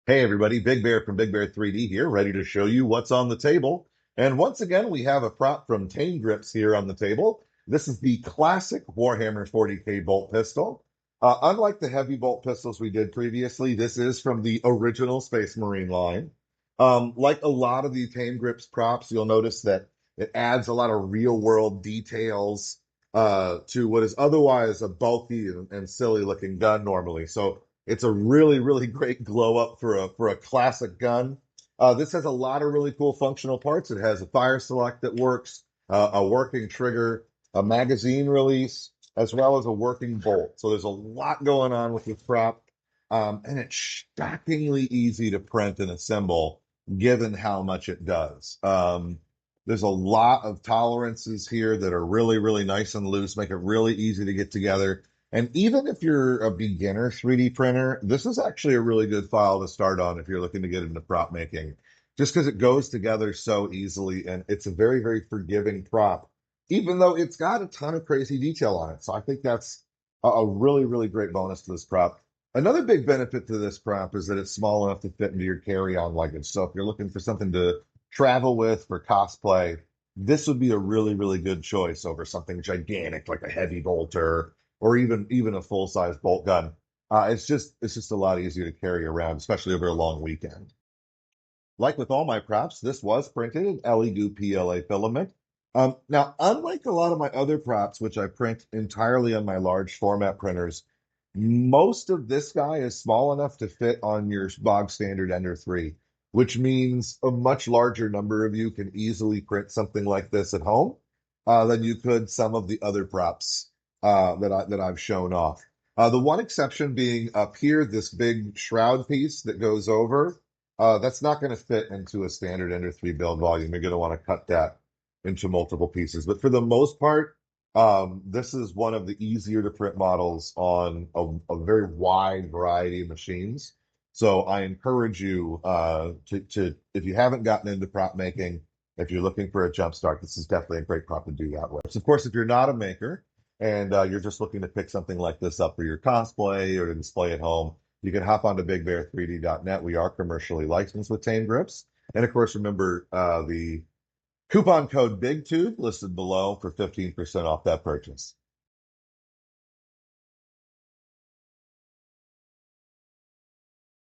Hey everybody, Big Bear from Big Bear 3D here, ready to show you what's on the table. And once again, we have a prop from TameGrips here on the table. This is the classic Warhammer 40K bolt pistol. Unlike the heavy bolt pistols we did previously, this is from the original Space Marine line. Like a lot of the TameGrips props, you'll notice that it adds a lot of real world details to what is otherwise a bulky and silly looking gun normally. So it's a really, really great glow up for a classic gun. This has a lot of really cool functional parts. It has a fire select that works, a working trigger, a magazine release, as well as a working bolt. So there's a lot going on with this prop, and it's shockingly easy to print and assemble, given how much it does. There's a lot of tolerances here that are really, really nice and loose, make it really easy to get together. And even if you're a beginner 3D printer, this is actually a really good file to start on if you're looking to get into prop making, just because it goes together so easily and it's a very, very forgiving prop, even though it's got a ton of crazy detail on it. So I think that's a really, really great bonus to this prop. Another big benefit to this prop is that it's small enough to fit into your carry-on luggage. So if you're looking for something to travel with for cosplay, this would be a really, really good choice over something gigantic like a heavy bolter or even a full size bolt gun. It's just a lot easier to carry around, especially over a long weekend. Like with all my props, this was printed in LEGO PLA filament. Now, unlike a lot of my other props, which I print entirely on my large format printers, most of this guy is small enough to fit on your bog standard Ender 3, which means a much larger number of you can easily print something like this at home than you could some of the other props that I've shown off. The one exception being up here, this big shroud piece that goes over. That's not going to fit into a standard Ender 3 build volume. You're going to want to cut that into multiple pieces. But for the most part, this is one of the easier to print models on a very wide variety of machines. So I encourage you if you haven't gotten into prop making, if you're looking for a jump start, this is definitely a great prop to do that with. So of course, if you're not a maker and you're just looking to pick something like this up for your cosplay or to display at home, you can hop onto bigbear3d.net. We are commercially licensed with TameGrips. And of course, remember the coupon code BIGTUBE listed below for 15% off that purchase.